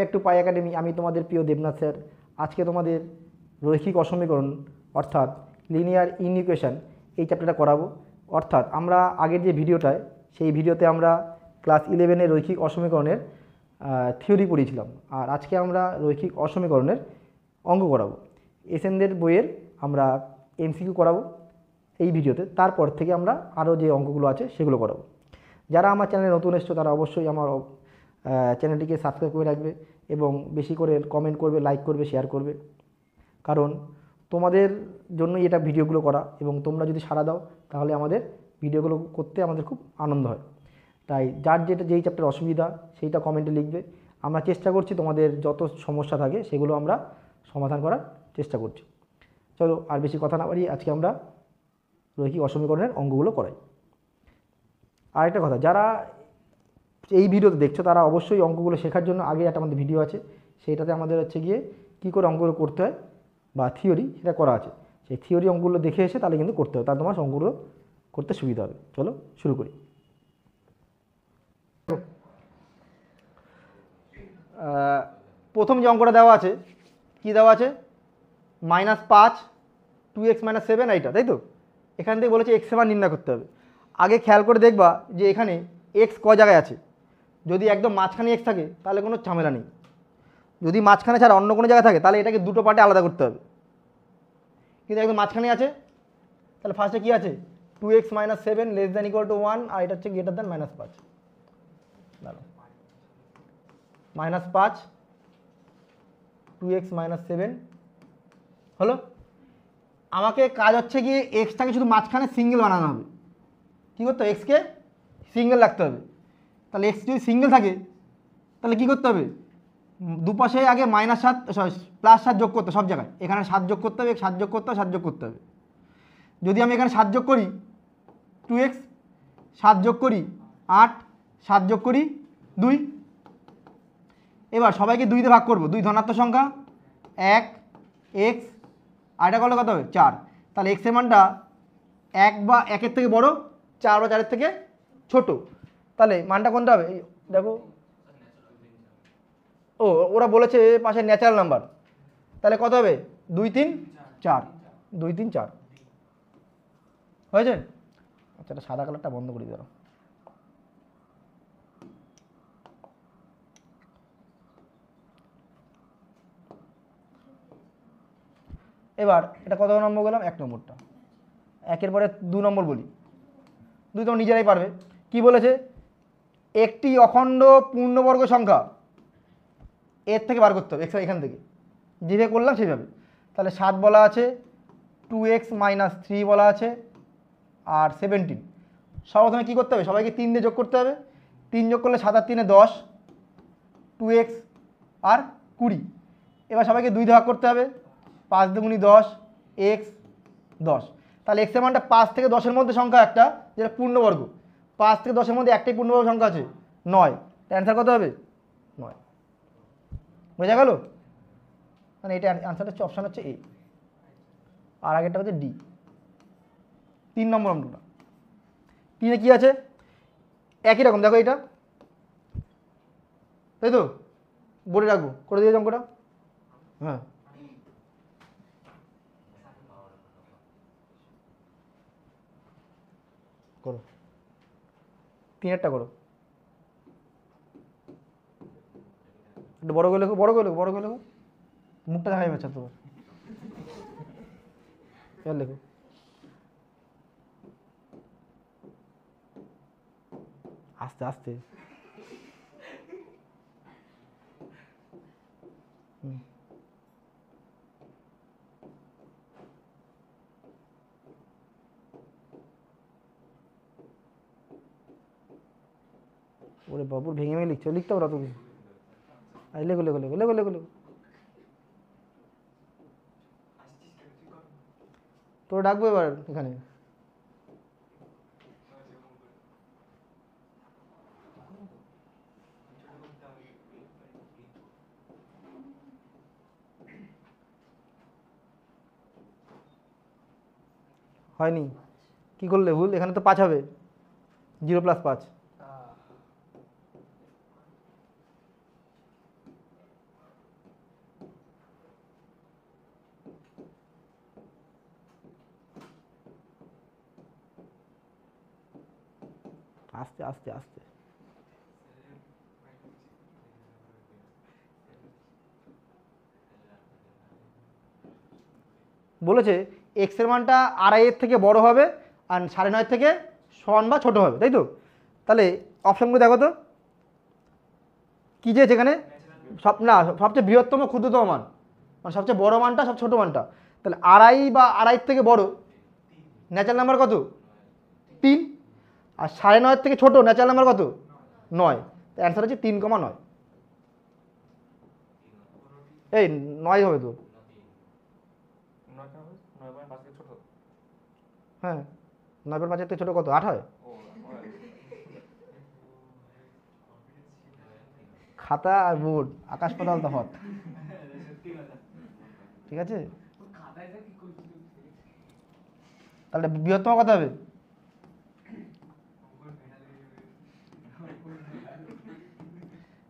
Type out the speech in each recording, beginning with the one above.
Back to pi academy. আমি তোমাদের প্রিয় দেবনাথ স্যার। আজকে তোমাদের রৈখিক অসমীকরণ অর্থাৎ লিনিয়ার ইনইকুয়েশন এই চ্যাপ্টারটা করাবো। অর্থাৎ আমরা আগের যে ভিডিওটায় সেই ভিডিওতে আমরা ক্লাস 11-এর রৈখিক অসমীকরণের থিওরি পড়িয়েছিলাম, আর আজকে আমরা রৈখিক অসমীকরণের অঙ্ক করাবো। এসএনদের বইয়ের আমরা এমসিকিউ করাবো এই ভিডিওতে। তারপর থেকে আমরা আরও যে অঙ্কগুলো আছে সেগুলো করাবো। যারা আমার চ্যানেলে নতুন এসছো তারা অবশ্যই আমার চ্যানেলটিকে সাবস্ক্রাইব করে রাখবে এবং বেশি করে কমেন্ট করবে, লাইক করবে, শেয়ার করবে, কারণ তোমাদের জন্যই এটা ভিডিওগুলো করা, এবং তোমরা যদি সাড়া দাও তাহলে আমাদের ভিডিওগুলো করতে আমাদের খুব আনন্দ হয়। তাই যার যেই চ্যাপ্টার অসুবিধা সেইটা কমেন্টে লিখবে। আমরা চেষ্টা করছি তোমাদের যত সমস্যা থাকে সেগুলো আমরা সমাধান করার চেষ্টা করছি। চলো আর বেশি কথা না বাড়িয়ে আজকে আমরা রৈখিক অসমীকরণের অঙ্কগুলো করাই। আরেকটা কথা, যারা এই ভিডিওতে দেখছো তারা অবশ্যই অঙ্কগুলো শেখার জন্য আগে একটা আমাদের ভিডিও আছে, সেইটাতে আমাদের হচ্ছে গিয়ে কী করে অঙ্কগুলো করতে হয় বা থিওরি সেটা করা আছে। সেই থিওরি অঙ্কগুলো দেখে এসে তাহলে কিন্তু করতে হবে, তাহলে তোমার অঙ্কগুলো করতে সুবিধা হবে। চলো শুরু করি। প্রথম যে অঙ্কটা দেওয়া আছে, কি দেওয়া আছে? -5 2x - 7 এইটা, তাই তো? এখান থেকে বলেছে এক্স এর মান নির্ণয় করতে হবে। আগে খেয়াল করে দেখবা যে এখানে এক্স ক জায়গায় আছে। যদি একদম মাঝখানে এক্স থাকে তাহলে কোনো ঝামেলা নেই, যদি মাঝখানে ছাড়া অন্য কোনো জায়গায় থাকে তাহলে এটাকে দুটো পার্টে আলাদা করতে হবে। কিন্তু একদম মাঝখানে আছে, তাহলে ফার্স্টে কী আছে? 2x - 7 ≤ 1, আর এটা হচ্ছে গ্রেটার দ্যান -5। দাঁড়াও, -5 2x - 7 হলো। আমাকে কাজ হচ্ছে গিয়ে এক্সটাকে শুধু মাঝখানে সিঙ্গেল বানানো হবে। কী করতে হবে? এক্সকে সিঙ্গেল রাখতে হবে। তাহলে এক্স যদি সিঙ্গেল থাকে তাহলে কী করতে হবে? দুপাশে আগে -7 +7 যোগ করতে, সব জায়গায় এখানে 7 যোগ করতে হবে, 7 যোগ করতে হবে, 7 যোগ করতে হবে। যদি আমি এখানে 7 যোগ করি 2x, 7 যোগ করি 8, 7 যোগ করি 2, এবার সবাইকে 2 দিয়ে ভাগ করবো। 2 ধনাত্মক সংখ্যা, 1 এক্স, আর এটা করলে কত হবে? 4। তাহলে এক্সের মানটা 1 বা 1-এর থেকে বড়, 4 বা 4-এর থেকে ছোট। তাহলে মানটা কোনটা হবে? দেখো, ও ওরা বলেছে পাশে ন্যাচারাল নাম্বার, তাহলে কত হবে? 2 3 4, 2 3 4 হয়েছে। আচ্ছা, এটা সাদা কালারটা বন্ধ করে দিও। এবার এটা কত নম্বর বললাম? 1 নম্বরটা। 1-এর পরে 2 নম্বর বলি, 2 তোমরা নিজেরাই পারবে। কি বলেছে? একটি অখণ্ড পূর্ণবর্গ সংখ্যা এর থেকে বার করতে হবে, এখান থেকে যেভাবে করলাম সেইভাবে। তাহলে 7 বলা আছে, 2x - 3 বলা আছে, আর 17। সর্বপ্রথমে কী করতে হবে? সবাইকে 3 দিয়ে যোগ করতে হবে। 3 যোগ করলে 7 আর 3 10, 2x আর 20। এবার সবাইকে 2 দিয়ে ভাগ করতে হবে। 5 2 10, x 10। তাহলে এক্সের মানটা 5 থেকে 10-এর মধ্যে সংখ্যা একটা, যেটা পূর্ণবর্গ। 5 থেকে 10-এর মধ্যে একটাই পূর্ণবর্গ সংখ্যা আছে, 9। অ্যান্সার কত হবে? 9। বোঝা গেল? মানে এটা অ্যান্সারটা হচ্ছে, অপশান হচ্ছে এ, আর আগেরটা হচ্ছে ডি। 3 নম্বর অঙ্কটা। 3-এ কী আছে? একই রকম, দেখো এটা, তাই তো? বোর্ডে রাখবো, করে দিয়ে অঙ্কটা। হ্যাঁ, করো, 3-এরটা করো। একটু বড় করে লেখো, বড় করে লেখো, বড় করে লেখো, মুখটা দেখা যাচ্ছে তোমার। এবার লেখো। আস্তে আস্তে। ওরে বাবুর ভেঙে ভেঙে লিখছো, লিখতে পারো তুমি। লেখো লেখো লেখো লেখো লেখো লেখো। তোর ডাকবো এবার এখানে। হয়নি? কি করলে ভুল? এখানে তো 5 হবে, 0 + 5। আস্তে আস্তে আস্তে। বলেছে এক্সের মানটা আড়াইয়ের থেকে বড় হবে আর 9.5 থেকে সমান বা ছোট হবে, তাই তো? তাহলে অপশানগুলো দেখো তো কী যে যেখানে সবচেয়ে বৃহত্তম ক্ষুদ্রতম মান, মানে সবচেয়ে বড় মানটা সব ছোট মানটা। তাহলে আড়াই বা আড়াইয়ের থেকে বড় ন্যাচারাল নাম্বার কত? 3। আর 9.5 থেকে ছোট ন্যাচারাল নাম্বার কত? 9। তো অ্যান্সার হচ্ছে 3,9। এই 9 হবে তো? হ্যাঁ, 9/5 থেকে ছোট কত? 8 হয়। খাতা আর বোর্ড আকাশ পাতাল তফাৎ, ঠিক আছে? তাহলে বৃহত্তম কত হবে?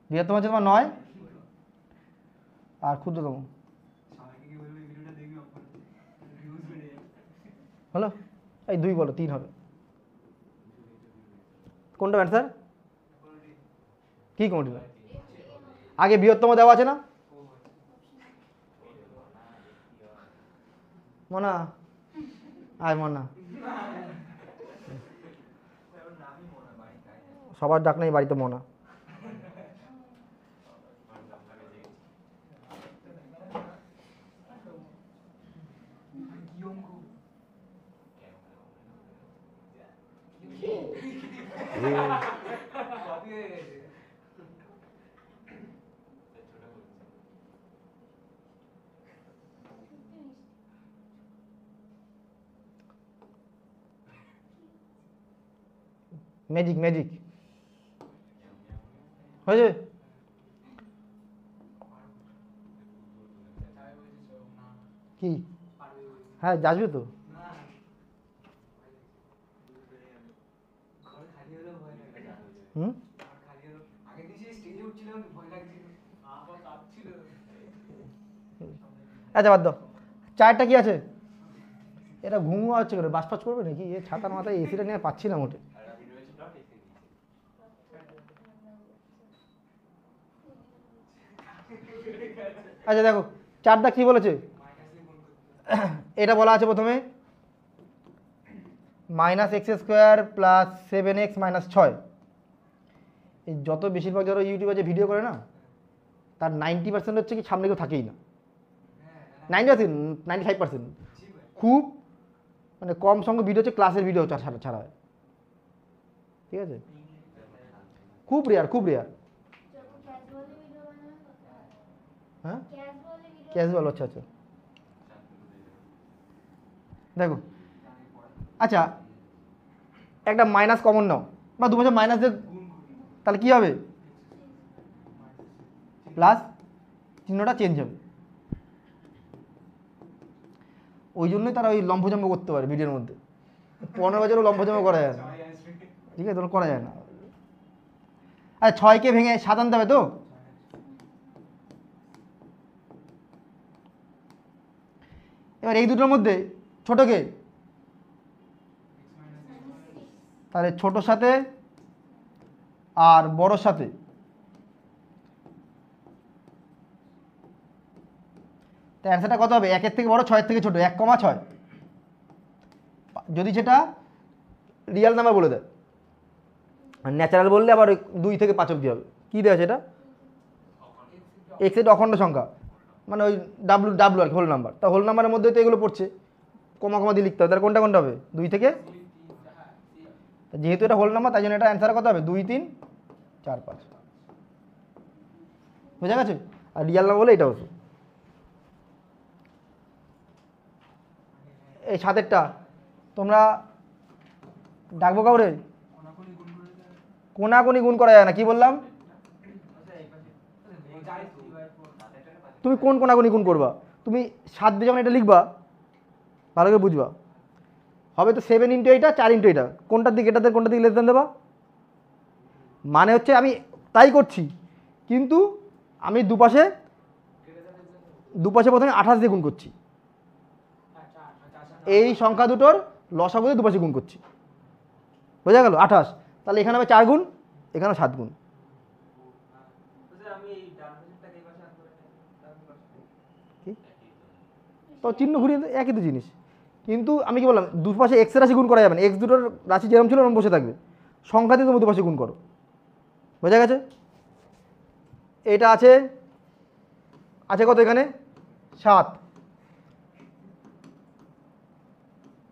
বৃহত্তম হচ্ছে তোমার 9 আর ক্ষুদ্রতম হলো এই 2, বলো 3 হবে। কোনটা অ্যান্সার? কি কোনটি? আগে বৃহত্তম দেওয়া আছে না? মনা আয় মনা, সবার ডাক নেই বাড়িতে মনা। ম্যাজিক ম্যাজিক হয়েছে। কি? হ্যাঁ যাসবে তো। হুম, আচ্ছা বাদ দাও। 4টা কি আছে? এটা ঘুমু হচ্ছে করে বাস ফাস করবে নাকি? এ ছাতার মাথায় এসিটা নিয়ে পাচ্ছি না মোটে। আচ্ছা দেখো 4টা কি বলেছে, এটা বলা আছে প্রথমে -x² + 7x - 6। এই যত বেশিরভাগ যারা ইউটিউবে যে ভিডিও করে না তার 90% হচ্ছে কি সামনে কেউ থাকেই না। 90%, 95% খুব মানে কম সংখ্যক ভিডিও হচ্ছে ক্লাসের ভিডিও ছাড়া হয়, ঠিক আছে? খুব রেয়ার, খুব রেয়ার। হ্যাঁ ক্যাজুয়াল, আচ্ছা আচ্ছা। দেখো আচ্ছা একটা মাইনাস কমন নাও বা দু বছর মাইনাস দিয়ে, তাহলে কি হবে? প্লাস চিহ্নটা চেঞ্জ হবে। ওই জন্যই তারা ওই লম্ফজম্ব করতে পারে ভিডিওর মধ্যে। 15 বছরও লম্ফজম্ব করা যায় না, ঠিক আছে? তোমরা করা যায় না। আচ্ছা 6কে ভেঙে 7 আনতে হবে তো? এবার এই দুটোর মধ্যে ছোটকে, তাহলে ছোটোর সাথে আর বড়োর সাথে তো অ্যান্সারটা কত হবে? 1-এর থেকে বড়, 6-এর থেকে ছোট, 1,6। যদি সেটা রিয়েল নাম্বার বলে দেয়, আর ন্যাচারাল বললে আবার 2 থেকে 5 অবধি হবে। কী দেওয়া আছে এটা? এক্স এটা অখণ্ড সংখ্যা, মানে ওই ডাব্লু ডাব্লু আর কি, হোল নাম্বার। তা হোল নাম্বারের মধ্যে তো এগুলো পড়ছে, কমা কমা দিয়ে লিখতে হবে। তাহলে কোনটা কোনটা হবে? 2 থেকে, যেহেতু এটা হোল নাম্বার তাই জন্য এটা অ্যান্সার কত হবে? 2, 3, 4, 5। বোঝা গেছে? আর রিয়াল নাম্বার বলে এটা হতো। এই 7-এরটা তোমরা ডাকবো কাউরে? কোনাকুনি গুণ করা যায় না। কি বললাম? তুমি কোন কোনাকুনি গুণ করবা? তুমি 7 দিয়ে যখন এটা লিখবা ভালো করে বুঝবা, হবে তো 7 × এইটা, 4 × এইটা। কোনটার দিকে এটাতে, কোনটার দিকে লেস দেন দেবা? মানে হচ্ছে আমি তাই করছি, কিন্তু আমি দুপাশে প্রথমে 28 দিয়ে গুণ করছি। এই সংখ্যা দুটোর লসাগু দিয়ে দুপাশে গুণ করছি। বোঝা গেল? 28। তাহলে এখানে হবে 4 গুণ, এখানে 7 গুণ। তো চিহ্ন ঘুরিয়ে একই তো জিনিস, কিন্তু আমি কি বললাম দুপাশে এক্স এর রাশি গুণ করা যাবে না, এক্স দুটোর রাশি যেরকম ছিল ওরকম বসে থাকবে, সংখ্যা দিয়ে তুমি দুপাশে গুণ করো। বোঝা গেছে? এটা আছে আছে কত এখানে 7,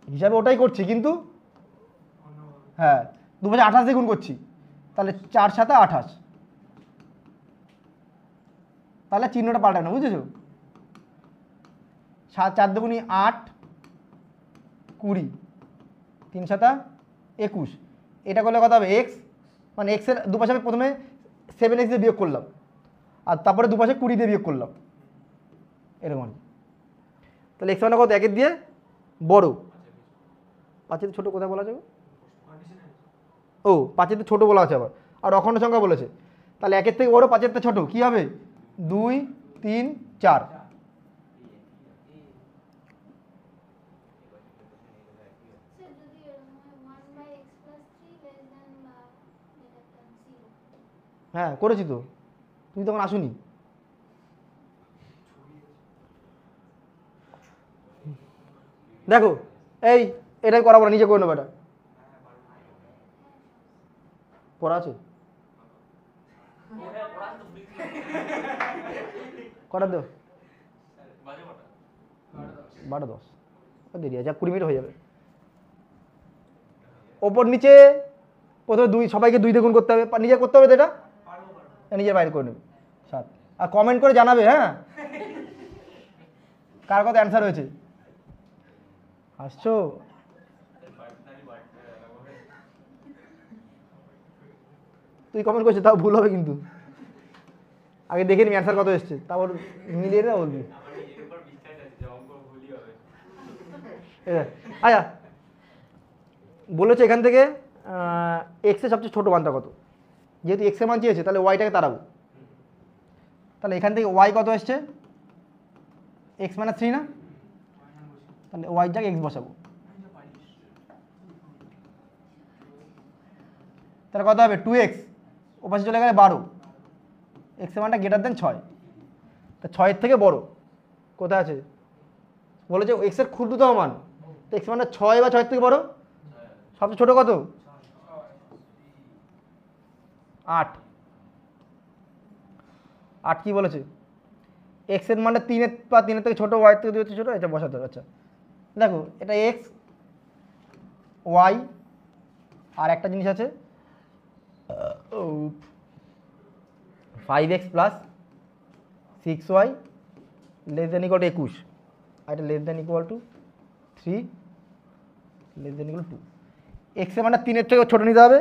হিসাবে ওটাই করছি কিন্তু হ্যাঁ দুপাশে 28 দিয়ে গুণ করছি, তাহলে 4 7 28, তাহলে চিহ্নটা পাল্টাবে না, বুঝেছো? 4 দুগুণী 8 20, 3 7 21, এটা করলে কত হবে এক্স, মানে এক্সের দুপাশে আমি প্রথমে 7x দিয়ে বিয়োগ করলাম আর তারপরে দুপাশে 20 দিয়ে বিয়োগ করলাম, এরকম। তাহলে এক্স মানে কত 1 দিয়ে বড়, 5 ছোট কোথায় বলা যাবে? ও 5 ছোট বলা আছে আবার, আর অখণ্ড সংখ্যা বলেছে, তাহলে 1 থেকে বড় 5 থেকে ছোট কি হবে 2 3 4। হ্যাঁ করেছি তো, তুমি তখন আসুনি। দেখো এই এটাই করাবো না, নিজে করে নেবো, এটা পড়া আছে কটা দো 12 10 দেরি আছে, 20 মিনিট হয়ে যাবে। ওপর নিচে প্রথমে 2, সবাইকে 2 দিয়ে গুণ করতে হবে, নিজে করতে হবে তো, এটা নিজের বাইরে করে নেবে 7, আর কমেন্ট করে জানাবে হ্যাঁ কার কত অ্যান্সার হয়েছে। আসছো? তুই কমেন্ট করছিস তাও ভুল হবে কিন্তু, আগে দেখে নি অ্যান্সার কত এসছে, তারপর মিলিয়ে না বলবি। আচ্ছা বলেছে এখান থেকে এক্স এর সবচেয়ে ছোট মানটা কত, যেহেতু এক্স এর মান চেয়েছে তাহলে ওয়াইটাকে তাড়াবো, তাহলে এখান থেকে ওয়াই কত এসছে এক্স মানে 3 না, তাহলে ওয়াই জায়গায় এক্স বসাবো, তাহলে কত হবে 2x, ওপাশে চলে গেলে 12, এক্স এর মানটা গ্রেটার দেন 6, তা 6 এর থেকে বড় কোথায় আছে বলেছে এক্স এর ক্ষুদ্রতম মান, তো এক্স মানটা 6 বা 6 এর থেকে বড়, সবচেয়ে ছোট কত 8, 8 কি বলেছে এক্স এর মানটা 3 বা 3 থেকে ছোট, ওয়াই থেকে 2 থেকে ছোট, এটা বসাতে হবে। আচ্ছা দেখো এটা এক্স ওয়াই আর একটা জিনিস আছে 5x plus 6y less than equal two 21, আর এটা less than equal two 3 less than equal two 2। X এর মানে 3 এর থেকে ছোটো নিতে হবে,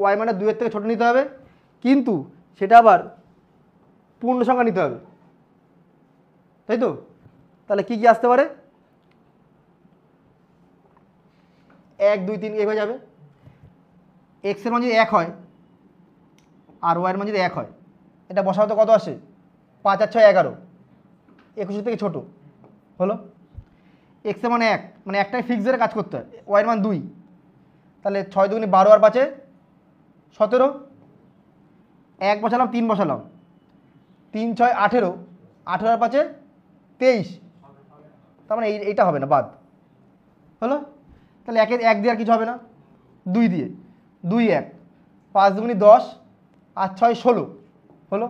ওয়াই মানে 2 এর থেকে ছোটো নিতে হবে, কিন্তু সেটা আবার পূর্ণ সংখ্যা নিতে হবে, তাই তো? তাহলে কি কি আসতে পারে 1 2 3 এভাবে যাবে, এক্স এর মান যদি 1 হয় আর ওয়াই এর মান যদি 1 হয়, এটা বসাও তো কত আসে 5 আর 6 11, 21 থেকে ছোট হলো। এক্স এর মানে 1, মানে একটাই ফিক্স ধরে কাজ করতে হয়, ওয়াই এর মান 2, তাহলে 6 দুগুণে 12 আর 5 17, 1 বসালাম 3 বসালাম, 3 6 18, 18 আর 5 23, তার মানে এইটা হবে না, বাদ হলো। তাহলে 1 দিয়ে আর কিছু হবে না, 2 দিয়ে 2 1, 5 দুগুণে 10 আর 6 16 হলো,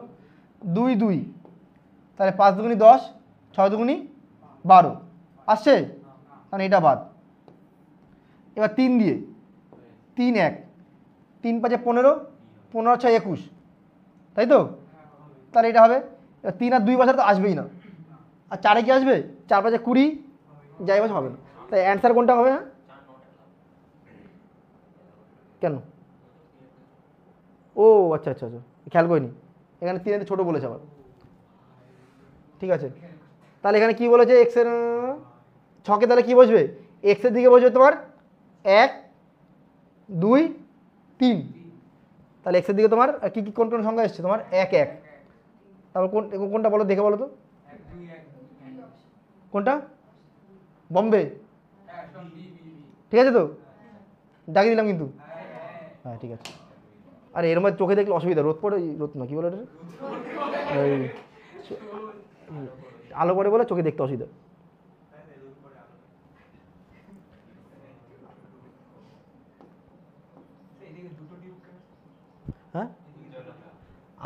2 2, তাহলে 5 দুগুণে 10, 6 দুগুণে 12 আসছে, তাহলে এটা বাদ। এবার 3 দিয়ে 3 1, 3 5 15, 15 6 21, তাই তো? তাহলে এটা হবে, এবার 3 আর 2 বছর তো আসবেই না, আর 4 কি আসবে 4 5 20, যাই বছর হবে না, তাই অ্যান্সার কোনটা হবে? হ্যাঁ কেন? ও আচ্ছা আচ্ছা আচ্ছা খেয়াল করিনি, এখানে 3 এর ছোটো বলেছে আবার, ঠিক আছে। তাহলে এখানে কি বলেছে এক্স এর 6কে, তাহলে কি বসবে এক্স এর দিকে বসবে তোমার 1 2 3, তাহলে এক্স এর দিকে তোমার কি কি কোন কোন সংখ্যা এসছে তোমার 1 1, তারপর কোনটা বলো দেখে বলো তো, কোনটা বম্বে, ঠিক আছে তো দাগিয়ে দিলাম কিন্তু হ্যাঁ ঠিক আছে। আর এর মধ্যে চোখে দেখলে অসুবিধা, রোদ পড়ে, রোদ না কি বলে এটা, ওই আলো পড়ে বলে চোখে দেখতে অসুবিধা। হ্যাঁ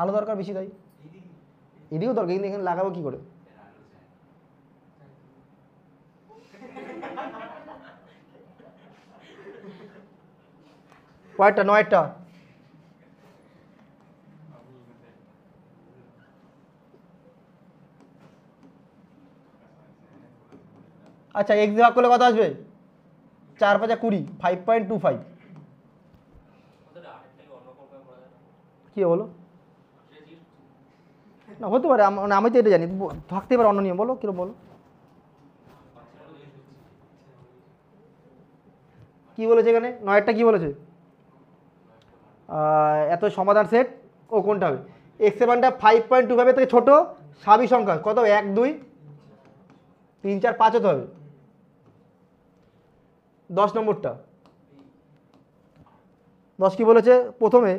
আলো দরকার বেশি, তাই এদিকেও দরকার, কিন্তু এখানে লাগাবো কি করে? কয়েকটা, 9টা। আচ্ছা এক্স ভাগ করলে কত আসবে? 4 5 20, 5.25। কি বলো না, হতে পারে, মানে আমি তো এটা জানি, থাকতে পারে অন্য নিয়ম, বলো কিরকম বলো, কি বলেছে এখানে 9টা কি বলেছে? এত সমাধান সেট ও কোনটা হবে? এক্স এর মানটা 5.25 থেকে ছোট স্বাভাবিক সংখ্যা কত? 1 2 3 4 5 হতে হবে। 10 নম্বরটা 10 কি বলেছে? প্রথমে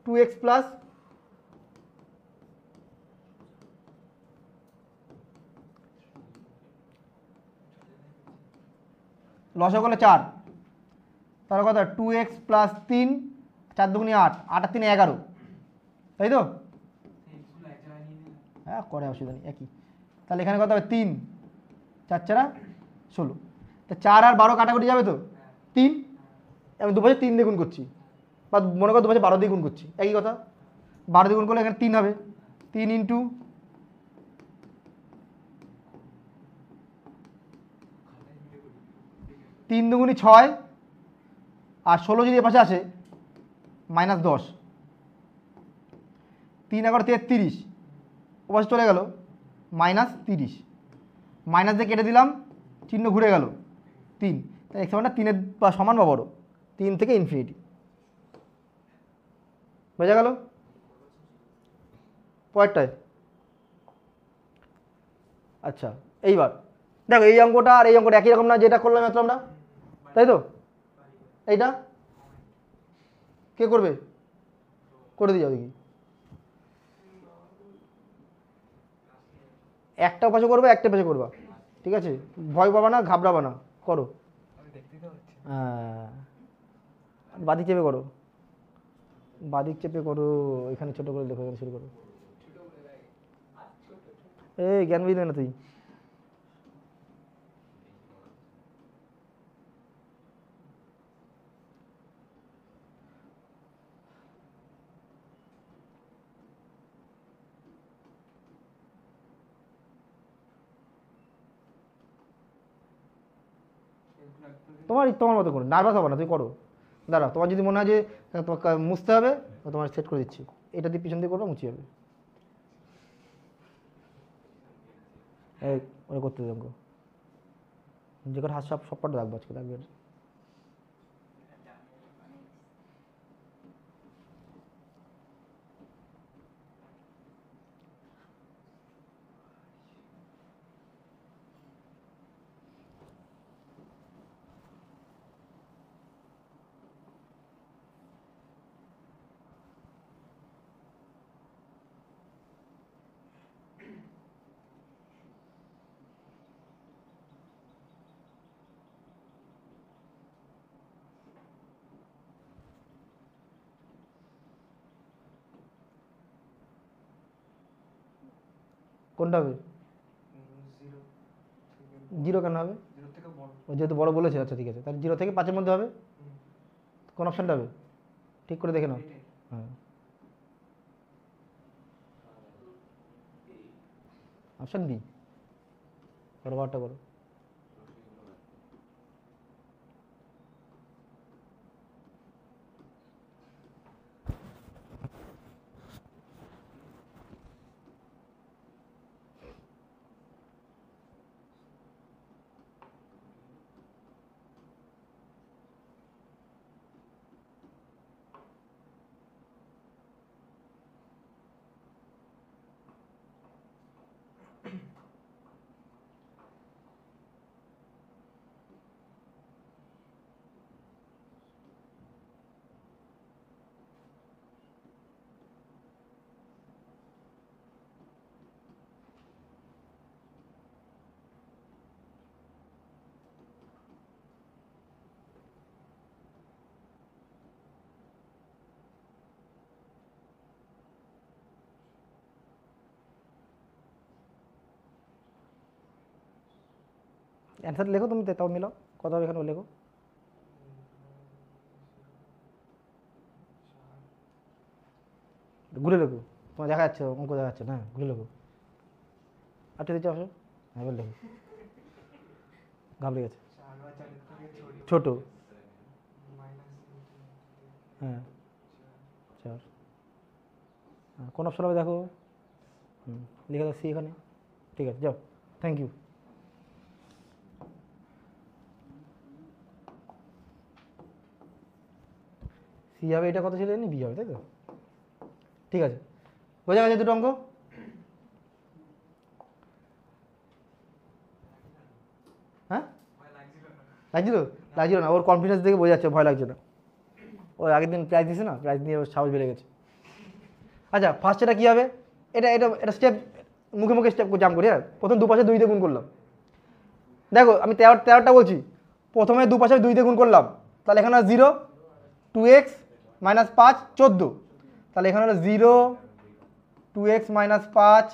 2x প্লাস লসাগু 4, তার কথা 2x প্লাস 3, 4 দুগুণে 8, 8 আর 3 11, তাই তো? হ্যাঁ করে অসুবিধা নেই, একই। তাহলে এখানে কত হবে? 3 4 4 16, তা 4 আর 12 কাটাকুটি যাবে তো? 3, আমি দুপাশে 3 দিয়ে গুণ করছি, বা মনে করো দুপাশে 12 দিয়ে গুণ করছি, একই কথা। 12 দিয়ে গুণ করলে এখানে 3 হবে, 3 ইন্টু 3 দুগুণি 6, আর 16 যদি এ পাশে আসে -10, 3 11 33, ও পাশে চলে গেল -30, মাইনাস দিয়ে কেটে দিলাম, চিহ্ন ঘুরে গেল 3, তাই এক্স মানটা 3-এর বা সমান বা বড়, 3 থেকে ইনফিনিটি। বোঝা গেল? পরেরটায় আচ্ছা এইবার দেখো, এই অঙ্কটা আর এই অঙ্কটা একই রকম না, যেটা করলাম এত আমরা, তাই তো? এইটা কে করবে? করে দিয়ে যাও দেখি, একটা পাশে করবে, একটা পাশে করবা, ঠিক আছে? ভয় পাবা না, ঘাবড়াবা না, করো। হ্যাঁ বাদিক চেপে করো, বাদিক চেপে করো, এখানে ছোট করে লেখো, এখানে শুরু করো। এই জ্ঞান বুঝলে না তুই? তোমার মতো করো, নার্ভাস হবে না, তুমি করো। দাঁড়া, তোমার যদি মনে হয় যে মুছতে হবে, তোমার সেট করে দিচ্ছি, এটা দিয়ে পিছন দিয়ে করবে, মুছে যাবে। এই ওরা করতে দেবো, যে করে হাত সব পাটা রাখবো, আজকে রাখবে। কোনটা হবে? 0 কেন হবে? ও যেহেতু বড় বলেছে, আচ্ছা ঠিক আছে, তাহলে 0 থেকে 5-এর মধ্যে হবে। কোন অপশানটা হবে? ঠিক করে দেখে নাও। হ্যাঁ অপশান বি, করো, বারটা করো। অ্যান্সার লেখো তুমি, তাও মিলাও কত হবে এখানে লেখো। ঘুরে লেখো, তোমার দেখা যাচ্ছে অঙ্ক দেখা যাচ্ছে না, ঘুরে লেখো। আটটা দিচ্ছে আসো, হ্যাঁ এবার লেখো, ঘাবড়ে গেছে। ছোট, হ্যাঁ 4, হ্যাঁ কোন অপশন হবে দেখো। লিখে দাও সি এখানে, ঠিক আছে যাও, থ্যাংক ইউ। সি হবে, এটা কত ছিল জানি, বি হবে তাই তো, ঠিক আছে বোঝা গেছে দুটো অঙ্ক। হ্যাঁ লাগছিল, লাগছিল না, ওর কনফিডেন্স দেখে বোঝা যাচ্ছে ভয় লাগছে না, ওর আগের দিন প্রাইজ দিয়েছে না, প্রাইজ নিয়ে ওর সাহস বেড়ে গেছে। আচ্ছা ফার্স্ট এটা কী হবে, এটা এটা এটা স্টেপ মুখে মুখে স্টেপ জাম্প করি। হ্যাঁ প্রথম দুপাশে 2 দিয়ে গুণ করলাম, দেখো আমি 13টা বলছি, প্রথমে দুপাশে 2 দিয়ে গুণ করলাম, তাহলে এখানে 0, 2x মাইনাস 5 14, তাহলে এখানে হলো 0 2x মাইনাস 5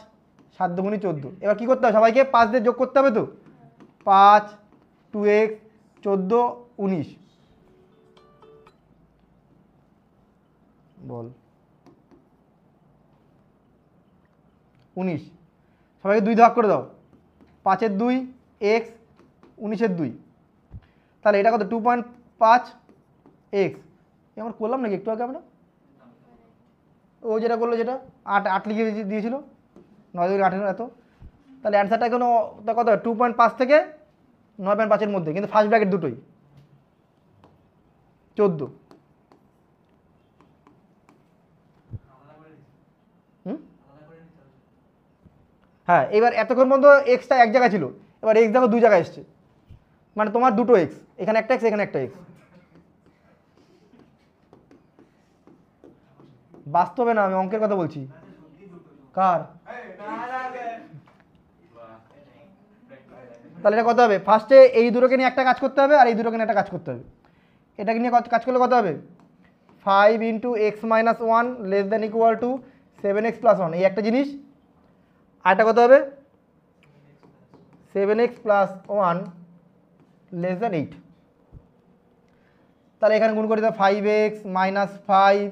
7 দুগুণি 14। এবার কী করতে হবে, সবাইকে 5 দিয়ে যোগ করতে হবে তো, 5 2x 14 19 বল 19, সবাইকে 2 ভাগ করে দাও, 5-এর 2 x 19-এর 2, তাহলে এটা কত 2.5 x, আমরা করলাম নাকি একটু আগে আমরা, ও যেটা করলো যেটা 8 লিখে দিয়েছিল 9 2 18 এত, তাহলে অ্যান্সারটা এখনো কত 2.5 থেকে 9.5-এর মধ্যে, কিন্তু ফার্স্ট ব্র্যাকেট দুটোই 14। হ্যাঁ এবার এতক্ষণ পর্যন্ত এক্সটা এক জায়গায় ছিল, এবার এক্স দেখো 2 জায়গায় এসছে, মানে তোমার দুটো এক্স, এখানে একটা এক্স এখানে একটা এক্স। বাস্তবে না, আমি অঙ্কের কথা বলছি। কার, তাহলে এটা কত হবে, ফার্স্টে এই দুটোকে নিয়ে একটা কাজ করতে হবে আর এই দুটোকে নিয়ে একটা কাজ করতে হবে, এটাকে নিয়ে কাজ করলে কত হবে 5 × x - 1 ≤ 7x + 1, এই একটা জিনিস, আর একটা কত হবে 7x + 1 <= 8, তাহলে এখানে গুণ করে দাও 5x - 5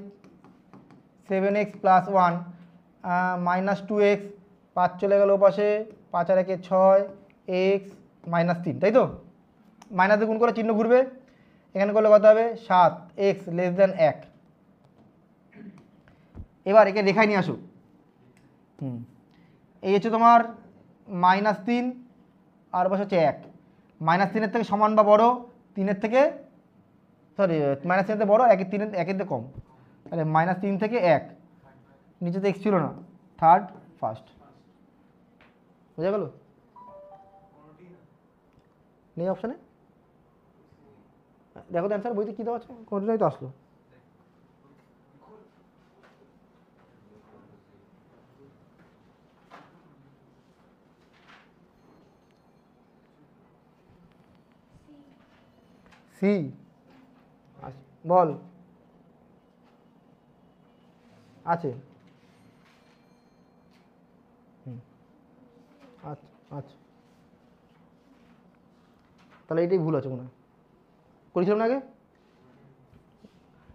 7x + 1 -2x, 5 চলে গেল পাশে, 5 আর 1 6 x -3, তাই তো, মাইনাসে গুণ করে চিহ্ন ঘুরবে, এখানে করলে কত হবে 7x <= 1। এবার একে রেখায় নিয়ে আসো, এই হচ্ছে তোমার -3 আর পাশে হচ্ছে 1, -3-এর থেকে সমান বা বড়, 3-এর থেকে সরি -3-এর থেকে বড়, 1-এর 1-এর থেকে কম, তাহলে -3 থেকে 1, নিচে তো x ছিল না, থার্ড ফার্স্ট, বোঝা গেল, নেই অপশানে, দেখো তো অ্যান্সার বইতে কী দেওয়া আছে, কোনটাই তো আসলো। সি, বল আছে, আচ্ছা আচ্ছা, তাহলে এটাই ভুল আছে মনে হয়, করেছিলাম না আগে,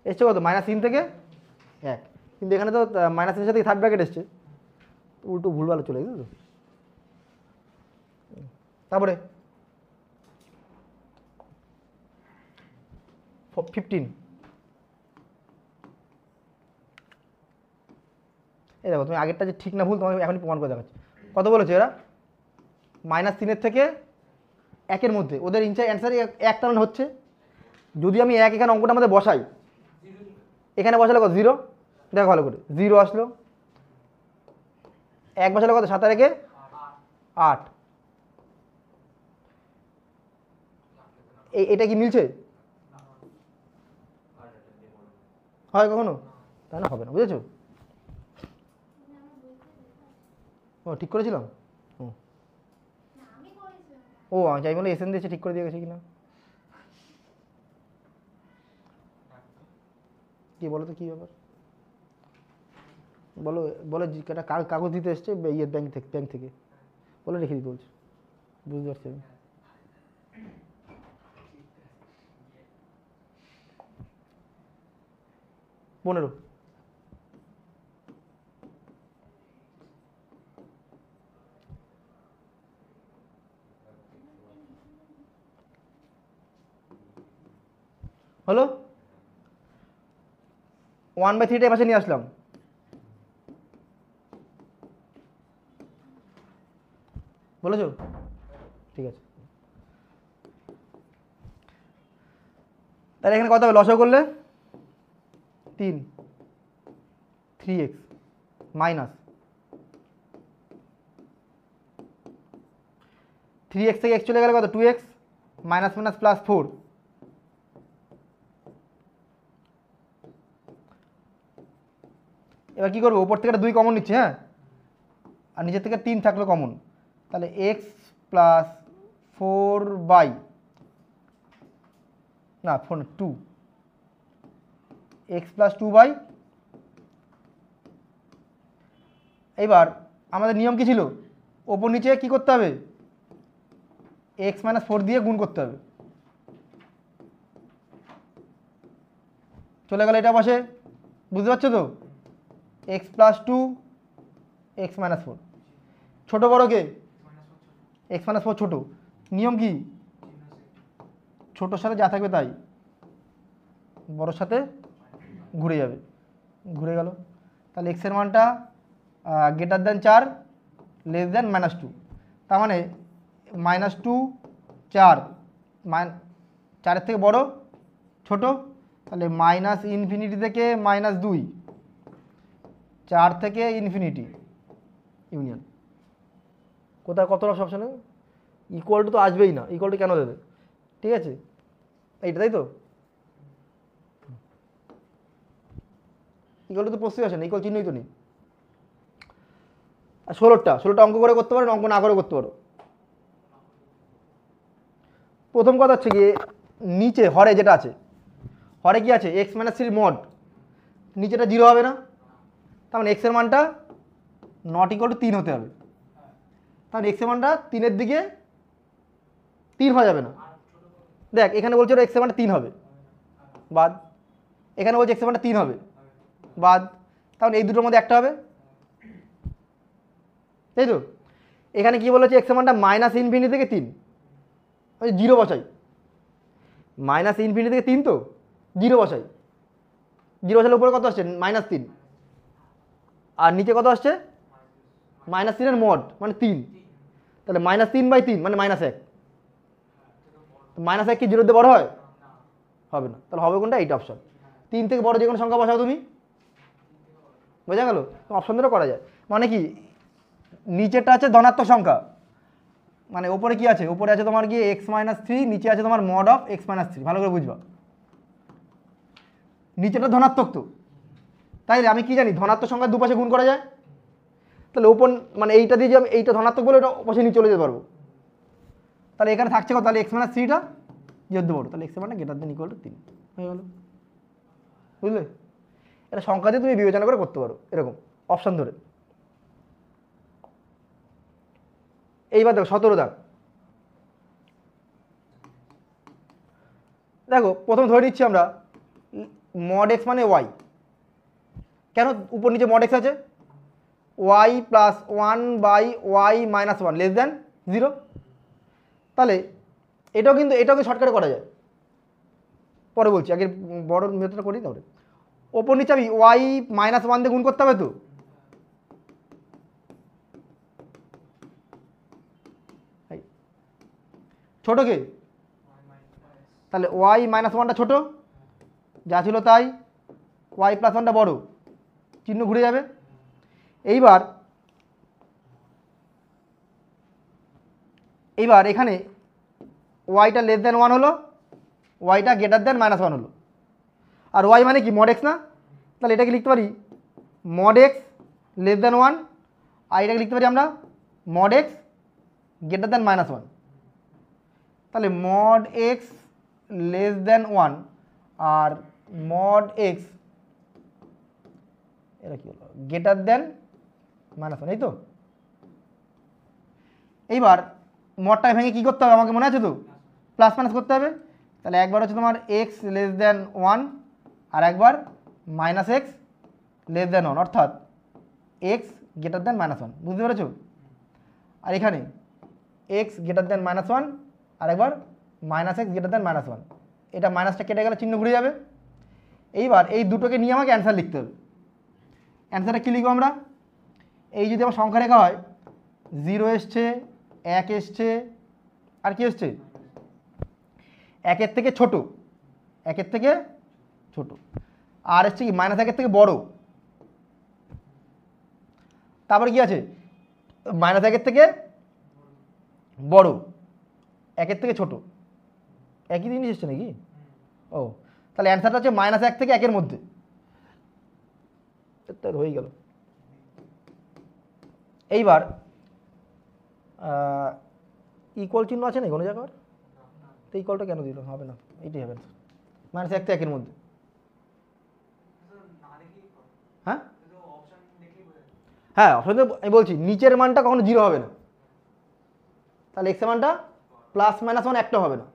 এসছে কত -3 থেকে 1, কিন্তু এখানে তো -3-এর সাথে থার্ড ব্র্যাকেট এসছে, উল্টো ভুলভাল চলে গেছে তো। তারপরে 15, এই দেখো তুমি আগেরটা যে ঠিক না ভুল তোমাকে এখনই প্রমাণ করে দেখাচ্ছি। কত বলেছে এরা, -3-এর থেকে 1-এর মধ্যে, ওদের অ্যান্সারই 1 তার মানে হচ্ছে, যদি আমি 1 এখানে অঙ্কটা আমাদের বসাই, এখানে বসালে কত 0, দেখো ভালো করে 0 আসলো, 1 বসালে কত 7 আর 1 8, এটা কি মিলছে, হয় কখনো, তাই না হবে না, বুঝেছো, ও ঠিক করেছিলাম, ও যাই বলে এসএন দিয়েছে ঠিক করে দিয়ে গেছে কিনা, কি বলো তো কী ব্যাপার, বলো বলো, একটা কাগজ দিতে এসছে ইয়ে ব্যাংক থেকে বলে রেখে দিতে বলছে, বুঝতে পারছি আমি। 15। হলো 1/3 পাশে নিয়ে আসলাম, বলেছো? ঠিক আছে, তাহলে এখানে কত হবে? লসাগু করলে 3, 3x মাইনাস 3x থেকে x চলে গেলে কত? 2x minus minus plus 4। এবার কি করবো? উপর থেকে 2 কমন নিচ্ছে, হ্যাঁ, আর নিচের থেকে 3 থাকলো কমন, তাহলে x প্লাস 4 না 2 x প্লাস 2 এইবার আমাদের নিয়ম কি ছিল? ওপর নিচে কি করতে হবে? x মাইনাস 4 দিয়ে গুণ করতে হবে। চলে গেল এটা পাশে, বুঝতে পারছো তো? x প্লাস 2 x মাইনাস 4, ছোটো বড় কে? x মাইনাস 4 ছোটো। নিয়ম কি? ছোটোর সাথে যা থাকবে তাই বড়োর সাথে ঘুরে যাবে, ঘুরে গেল। তাহলে x এর মানটা গ্রেটার দেন 4 লেস দেন -2, তার মানে -2 4 4-এর থেকে বড় ছোট, তাহলে -∞ থেকে -2, 4 থেকে ইনফিনিটি ইউনিয়ন। কোথায় কত রকম অপশানে ইকুয়াল টু তো আসবেই না, ইকুয়াল টু কেন দেবে? ঠিক আছে, এইটা তাই তো, ইকুয়াল টু তো প্রশ্নই আসে না, ইকুয়াল চিহ্নই তো নেই। আর 16টা অঙ্ক করে করতে পারো, অঙ্ক না করে করতে পারো। প্রথম কথা হচ্ছে গিয়ে নিচে হরে যেটা আছে, হরে কি আছে? x - 3 মড, নিচেটা 0 হবে না, তার মানে x এর মানটা নট ইকুয়াল টু 3 হতে হবে। তাহলে x এর মানটা 3-এর দিকে 3 হয়ে যাবে না। দেখ এখানে বলছে x এর মানটা 3 হবে, বাদ। এখানে বলছে x এর মানটা 3 হবে, বাদ। তাহলে এই দুটোর মধ্যে একটা হবে, তাই তো? এখানে কি বলেছে? x এর মানটা -∞ থেকে 3, 0 বসাই। -∞ থেকে 3 তো 0 বসাই, 0 বসালে উপরে কত আসছে? -3, আর নিচে কত আসছে? -3 এর মড মানে 3, তাহলে -3/3 মানে -1। -1 কি 0 দিয়ে বড় হয়? হবে না, তাহলে হবে কোনটা? এইটা অপশন। 3 থেকে বড় যে কোনো সংখ্যা বসাও তুমি, বোঝা গেল? অপশন ধরে করা যায়। মানে কি নিচেরটা আছে ধনাত্মক সংখ্যা, মানে ওপরে কি আছে? ওপরে আছে তোমার কি x - 3, নিচে আছে তোমার মড অফ x - 3, ভালো করে বুঝবা। নিচেটা ধনাত্মক তো, তাই আমি কি জানি? ধনাত্মক সংখ্যা দুপাশে গুণ করা যায়, তাহলে ওপর মানে এইটা দিয়ে যে আমি এইটা ধনাত্মক বলে এটা পাশে নিয়ে চলে যেতে পারবো। তাহলে এখানে থাকছে কত? তাহলে x - 3টা যেহেতু বড়, তাহলে x এর মানটা গ্রেটার দেন ইকুয়াল টু 3 হয়ে গেল, বুঝলে? এটা সংখ্যা দিয়ে তুমি বিবেচনা করে করতে পারো, এরকম অপশন ধরে। এইবার দেখো 17 দাগ, দেখো প্রথম ধরে নিচ্ছি আমরা মড x মানে y। কেন উপর নিচে মড x আছে? y plus 1/y minus 1 less than 0। তাহলে এটাও কিন্তু শর্টকাটে করা যায়, পরে বলছি, আগে বড় মেথডটা করি। তাহলে ওপর নিচে আমি y -1 দিয়ে গুণ করতে হবে তো, ছোট কে? তাহলে y -1টা ছোট, যা ছিল তাই, y + 1টা বড়, চিহ্ন ঘুরে যাবে। এইবার এখানে yটা লেস দেন 1 হলো, yটা গ্রেটার দেন -1 হলো, আর y মানে কি? মড x না? তাহলে এটাকে লিখতে পারি মড x লেস দেন 1, আর এটাকে লিখতে পারি আমরা মড x গ্রেটার দেন -1। তাহলে মড x লেস দেন 1 আর মড x এটা কি হলো? গ্রেটার দেন -1, এই তো। এইবার মডটা ভেঙে কি করতে হবে আমাকে মনে আছে তো? প্লাস মাইনাস করতে হবে। তাহলে একবার হচ্ছে তোমার x লেস দেন 1 আর একবার minus x less than one, অর্থাৎ x greater than minus one, বুঝতে পেরেছো? আর এখানে x greater than minus one, আর একবার minus x greater than minus one. এটা মাইনাসটা কেটে গেলে চিহ্ন ঘুরে যাবে। এইবার এই দুটোকে নিয়ে আমাকে অ্যান্সার লিখতে হবে। অ্যান্সারটা কী লিখবো আমরা? এই যদি আমার সংখ্যা রেখা হয়, 0 এসছে, 1 এসছে, আর কি এসছে? 1-এর থেকে ছোট, 1-এর থেকে ছোট, আর এসছে কি মাইনাস 1-এর থেকে বড়। তারপরে কি আছে? মাইনাস 1-এর থেকে বড়, 1-এর থেকে ছোট, একই জিনিস এসছে নাকি? ও, তাহলে অ্যান্সারটা হচ্ছে মাইনাস 1 থেকে 1-এর মধ্যে। হয়ে গেল। এইবার ইকুয়াল চিহ্ন আছে না কোনো জায়গায়? তো ইকুয়ালটা কেন দিল? হবে না, এইটাই হবে মাইনাস 1 থেকে 1-এর মধ্যে। হ্যাঁ হ্যাঁ, অপশন আমি বলছি নিচের মানটা কখনো 0 হবে না, তাহলে এক্সের মানটা প্লাস মাইনাস 1 একটা হবে না।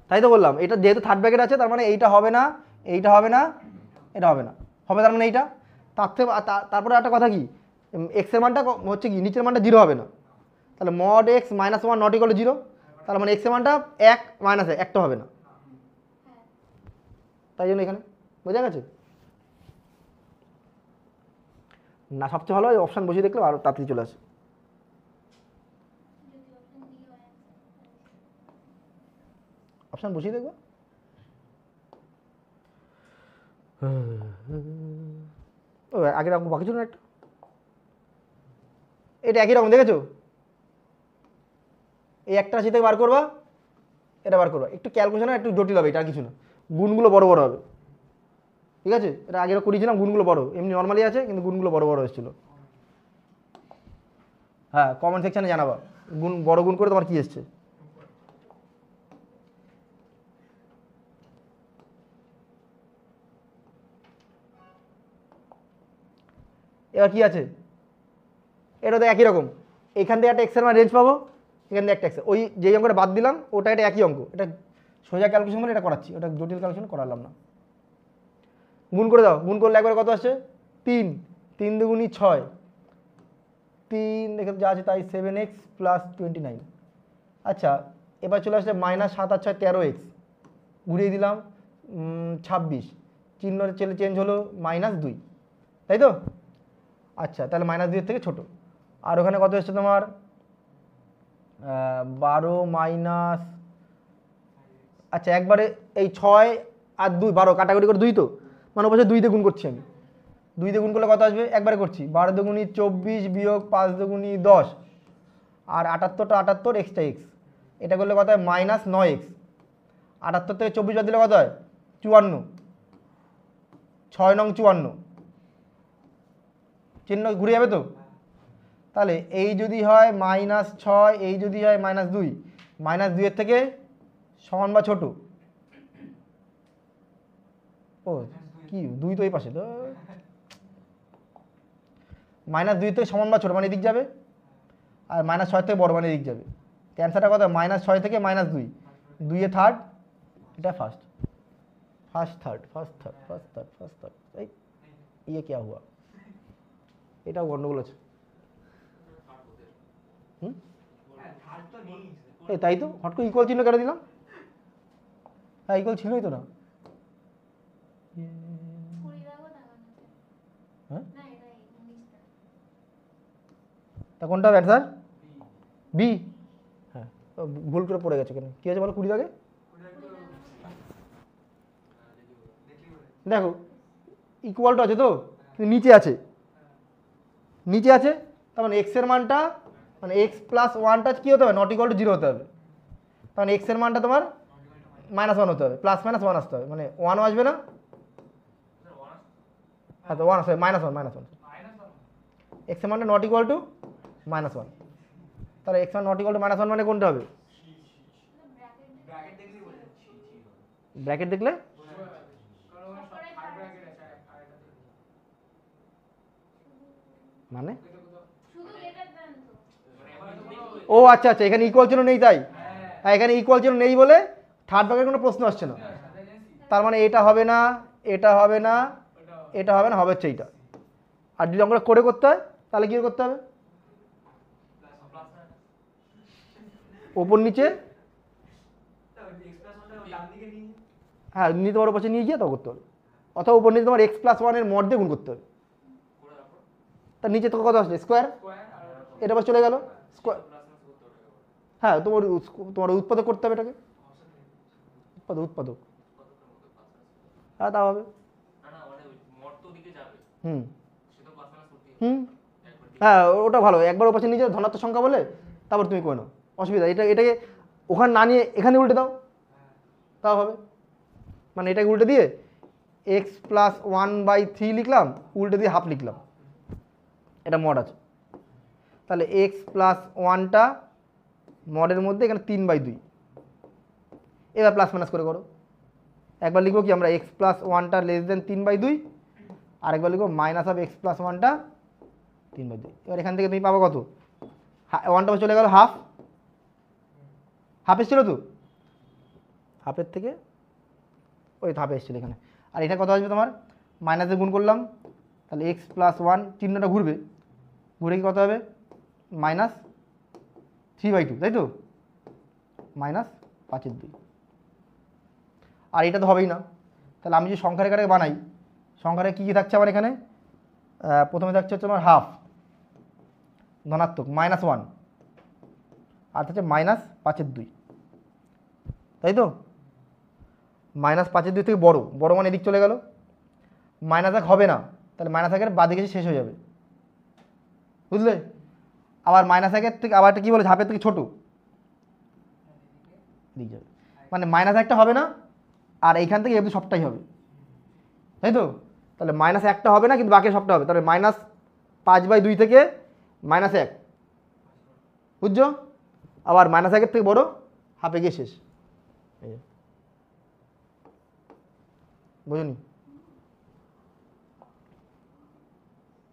তাই তো বললাম, এটা যেহেতু থার্ড ব্র্যাকেট আছে তার মানে এইটা হবে না, এইটা হবে না, এটা হবে না, হবে তার মানে এইটা। তারপরে একটা কথা কি, এক্সের মানটা হচ্ছে কি নিচের মানটা 0 হবে না, তাহলে mod x minus 1 not equal to 0, তার মানে এক্সের মানটা 1 মাইনাস 1 একটা হবে না। তাই জন্য এখানে বোঝা গেছে না? সবচেয়ে ভালো হয় অপশান বসিয়ে দেখলে আরও তাড়াতাড়ি চলে আসে। অপশান বসিয়ে দেখবো। ও আগের রকম বাকি ছিল না একটা, এটা একই রকম দেখেছো? এই একটা রাশি থেকে বার করবা, এটা বার করবা, একটু ক্যালকুলেশন একটু জটিল হবে, এটা আর কিছু না, গুণগুলো বড় বড় হবে, ঠিক আছে? এটা আগের করিয়েছিলাম, গুণগুলো বড়, এমনি নর্মালি আছে কিন্তু গুণগুলো বড় বড় এসেছিলো। হ্যাঁ, কমেন্ট সেকশানে জানাবা গুণ বড় গুণ করে তোমার কি এসছে। এবার কি আছে? এটা তো একই রকম, এখান থেকে একটা এক্সের মান রেঞ্জ পাবো, এখান থেকে একটা এক্স, ওই যেই অঙ্কটা বাদ দিলাম ওটা এটা একই অঙ্ক, এটা সোজা ক্যালকুলেশন করে এটা করাচ্ছি, ওটা জটিল ক্যালকুলেশন করালাম না। গুণ করে দাও, গুণ করলে একবার কত আসছে? 3, 3 দুগুণী 6, 3 এখানে যা আছে তাই 7x প্লাস 29। আচ্ছা, এবার চলে আসছে মাইনাস 7 আর 6 13x, ঘুরিয়ে দিলাম 26, চিহ্ন চেঞ্জ হলো -2, তাই তো? আচ্ছা, তাহলে -2 থেকে ছোট। আর ওখানে কত এসছে তোমার? 12 মাইনাস, আচ্ছা একবারে এই 6 আর 2 12 কাটাকুটি করে 2, তো মানে বলছে 2 দিয়ে গুণ করছি আমি, 2 দিয়ে গুণ করলে কত আসবে? একবারে করছি, 12 দুগুণী 24 বিয়োগ 5 দুগুণী 10, আর 78টা 78 এক্সট্রা এক্স, এটা করলে কত হয়? -9x। 78 থেকে 24 বাদ দিলে কত হয়? 54, 6 নং 54, চিহ্ন ঘুরে যাবে তো? তাহলে এই যদি হয় -6, এই যদি হয় -2, -2 এর থেকে সমান বা ছোট, ও কি 2 তো এই পাশে, তো -2 থেকে সমান বা ছোট মানে এদিক যাবে, আর -6 থেকে বড় মানে এদিক যাবে। অ্যান্সারটা কত? -6 থেকে -2, 2 এ থার্ড, এটা first, first third, first third, first third, first third, এই ये क्या हुआ? এটাও গন্ডগোল আছে। এই তাই তো, হট করে ইকুয়াল চিহ্ন কেটে দিলাম। হ্যাঁ, ইকুয়াল ছিলই তো না। হ্যাঁ, তা কোনটা অ্যান্সার? বি। হ্যাঁ, ভুল করে পড়ে গেছে কেন? কী আছে বলো? 20 দাগে দেখো ইকুয়ালটা আছে তো, কিন্তু নিচে আছে, নিচে আছে, তার মানে এক্সের মানটা মানে এক্স প্লাস 1টা কী হতে হবে? নট ইকুয়াল টু 0 হতে হবে। তার মানে এক্সের মানটা তোমার -1 হতে হবে, প্লাস মাইনাস 1 আসতে হবে, মানে 1ও আসবে না। হ্যাঁ, তো 1 আসবে, -1 এক্সের মানটা নট ইকুয়াল টু -1, তাহলে এক্স মান নট ইকুয়াল টু -1 মানে কোনটা হবে? ব্র্যাকেট দেখলে মানে ও আচ্ছা আচ্ছা, এখানে ইকুয়াল চিহ্ন নেই তাই? হ্যাঁ, এখানে ইকুয়াল চিহ্ন নেই বলে থার্ড ভাগের কোনো প্রশ্ন আসছে না, তার মানে এটা হবে না, এটা হবে না, এটা হবে না, হবে হচ্ছে এইটা। আর যদি অঙ্কটা করে করতে হয় তাহলে কী করতে হবে, ওপর নিচে, হ্যাঁ নিতে পারো, পাশে নিয়ে গিয়ে তাও করতে হবে, অথবা উপর নিচে তোমার x+1 মড দিয়ে গুণ করতে হবে। তার নিচে তো কত আসলে স্কোয়ার, এটা আবার চলে গেল স্কোয়ার, হ্যাঁ তোমার তোমার উৎপাদক করতে হবে এটাকে, উৎপাদক, হ্যাঁ তা হবে। হুম হুম হ্যাঁ ওটা ভালো, একবার ওপাশে নিজে ধনাত্মক সংখ্যা বলে তারপর তুমি করে নাও, অসুবিধা, এটাকে ওখানে না নিয়ে এখানে উল্টে দাও, তাও হবে। মানে এটাকে উল্টে দিয়ে x+1/3 লিখলাম, উল্টে দিয়ে হাফ লিখলাম, এটা মড আছে। তাহলে x+1টা মডের মধ্যে এখানে 3/2, এবার প্লাস মাইনাস করে করো। একবার লিখবো কি আমরা x+1টা লেস দেন 3/2, আর একবার লিখবো মাইনাস অফ x+1টা 3/2। এবার এখান থেকে তুমি পাবো কত, 1টা চলে গেল হাফ, হাফ এসেছিল তো, হাফের থেকে ওই হাফে এসেছিল এখানে, আর এটা কত আসবে তোমার, মাইনাসে গুণ করলাম, তাহলে x+1 চিহ্নটা ঘুরবে, ঘুরে কি কত হবে, -3/2, তাই তো, -5/2। আর এটা তো হবেই না, তাহলে আমি যদি সংখ্যা রেখাটাকে বানাই, সংখ্যা রেখা কী কী থাকছে আমার এখানে, প্রথমে থাকছে হচ্ছে আমার হাফ ধনাত্মক -1, আর হচ্ছে -5/2, তাই তো, -5/2 থেকে বড়, বড় মানে এদিক চলে গেল, -1 হবে না, তাহলে -1 বাদিকে এসে শেষ হয়ে যাবে, বুঝলে। আবার -1 থেকে আবার একটা কী বলে, ঝাপের থেকে ছোটো দিক যাবে, মানে -1টা হবে না, আর এইখান থেকে এমনি সবটাই হবে, তাই তো। তাহলে -1টা হবে না কিন্তু বাকি সবটা হবে, তাহলে -5/2 থেকে -1, বুঝছো। আবার -1 থেকে বড়, হাফে গিয়ে শেষ, বুঝুনি